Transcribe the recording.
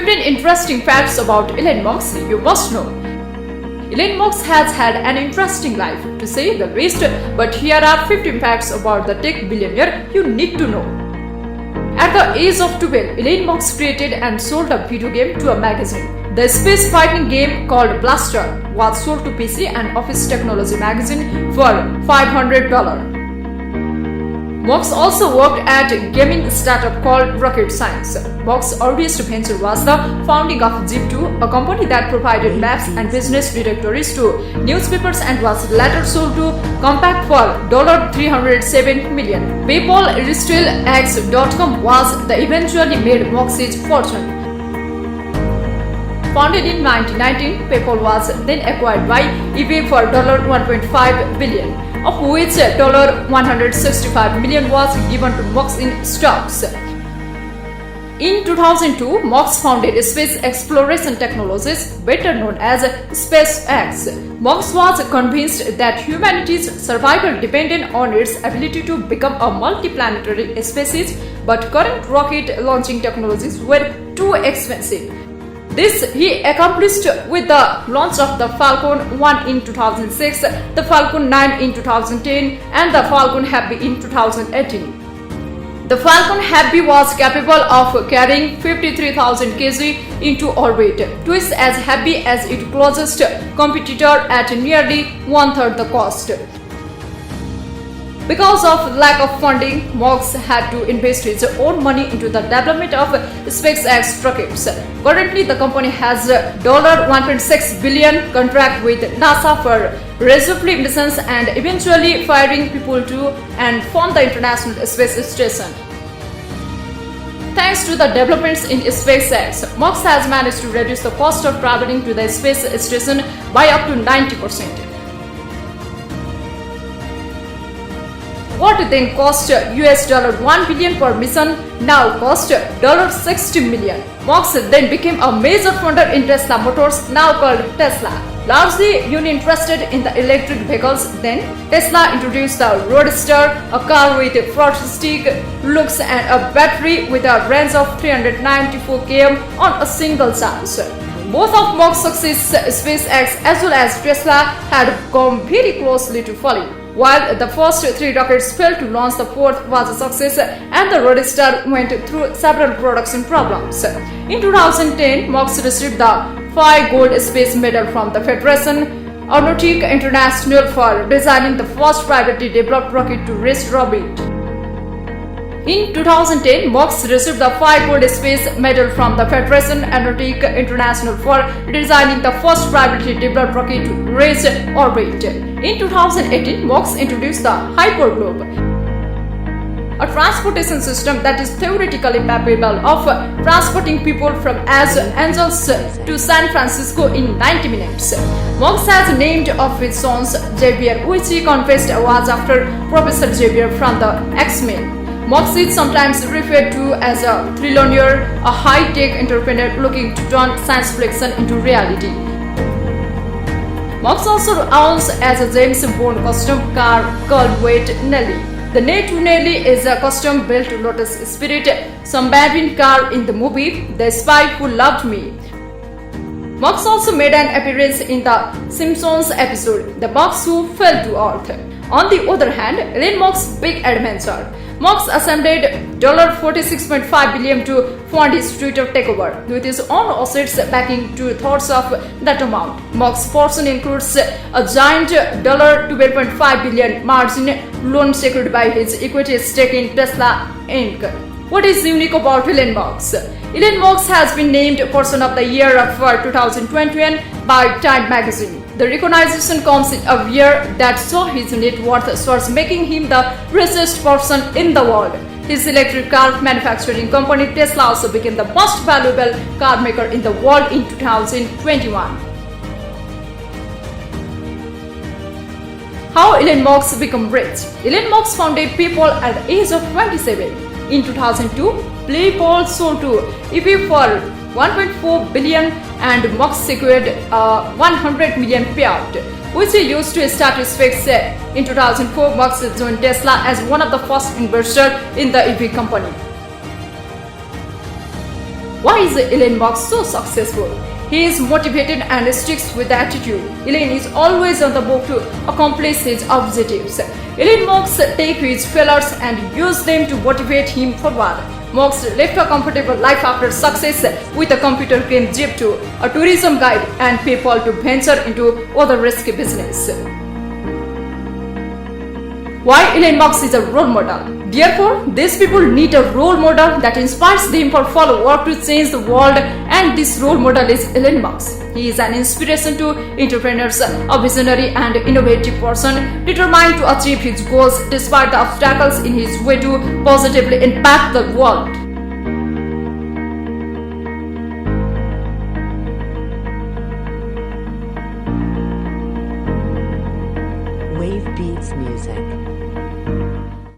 15 interesting facts about Elon Musk you must know. Elon Musk has had an interesting life, to say the least, but here are 15 facts about the tech billionaire you need to know. At the age of 12, Elon Musk created and sold a video game to a magazine. The space fighting game called Blaster was sold to PC and Office Technology magazine for $500. Musk also worked at a gaming startup called Rocket Science. Musk's earliest venture was the founding of Zip2, a company that provided maps and business directories to newspapers and was later sold to Compaq for $307 million. PayPal RetailX.com was the eventually made Musk's fortune. Founded in 1919, PayPal was then acquired by eBay for $1.5 billion, of which $165 million was given to Musk in stocks. In 2002, Musk founded Space Exploration Technologies, better known as SpaceX. Musk was convinced that humanity's survival depended on its ability to become a multiplanetary species, but current rocket launching technologies were too expensive. This he accomplished with the launch of the Falcon 1 in 2006, the Falcon 9 in 2010, and the Falcon Heavy in 2018. The Falcon Heavy was capable of carrying 53,000 kg into orbit, twice as heavy as its closest competitor at nearly one-third the cost. Because of lack of funding, Musk had to invest his own money into the development of SpaceX rockets. Currently, the company has $1.6 billion contract with NASA for resupply missions and eventually firing people to and from the International Space Station. Thanks to the developments in SpaceX, Musk has managed to reduce the cost of traveling to the space station by up to 90%. What then cost $1 billion per mission now cost $60 million. Musk then became a major funder in Tesla Motors, now called Tesla. Largely uninterested in the electric vehicles, then Tesla introduced the Roadster, a car with futuristic looks and a battery with a range of 394 km on a single charge. Both of Musk's success, SpaceX as well as Tesla, had come very closely to falling. While the first three rockets failed to launch, the fourth was a success and the Roadster went through several production problems. In 2010, Musk received the 5 Gold Space Medal from the Federation Aeronautique International for designing the first privately developed rocket to reach orbit. In 2010, Musk received the 5 Gold Space Medal from the Federation Aeronautique International for designing the first privately developed rocket to reach orbit. In 2018, Musk introduced the Hyperglobe, a transportation system that is theoretically capable of transporting people from Los Angeles to San Francisco in 90 minutes. Musk has named of his sons Xavier, which he confessed was after Professor Xavier from the X-Men. Musk is sometimes referred to as a trillionaire, a high-tech entrepreneur looking to turn science fiction into reality. Musk also owns as a James Bond custom car called Wet Nelly. The Net Nelly is a custom-built Lotus Spirit submarine car in the movie The Spy Who Loved Me. Musk also made an appearance in the Simpsons episode The Bugs Who Fell to Earth. On the other hand, Elon Musk's big adventure. Musk assembled $46.5 billion to fund his Twitter takeover, with his own assets backing 2/3 of that amount. Musk's fortune includes a giant $12.5 billion margin loan secured by his equity stake in Tesla Inc. What is unique about Elon Musk? Elon Musk has been named Person of the Year of 2021 by Time magazine. The recognition comes in a year that saw his net worth soars, making him the richest person in the world. His electric car manufacturing company Tesla also became the most valuable car maker in the world in 2021. How Elon Musk became rich? Elon Musk founded PayPal at the age of 27. In 2002, PayPal sold to eBay for $1.4 billion and Musk secured a $100 million payout, which he used to start SpaceX. In 2004, Musk joined Tesla as one of the first investors in the EV company. Why is Elon Musk so successful? He is motivated and sticks with the attitude. Elon is always on the move to accomplish his objectives. Elon Musk takes his failures and use them to motivate him forward. Musk left a comfortable life after success with a computer game jeep to a tourism guide and PayPal to venture into other risky business. Why Elon Musk is a role model? Therefore, these people need a role model that inspires them for follow-up to change the world, and this role model is Elon Musk. He is an inspiration to entrepreneurs, a visionary and innovative person determined to achieve his goals despite the obstacles in his way to positively impact the world.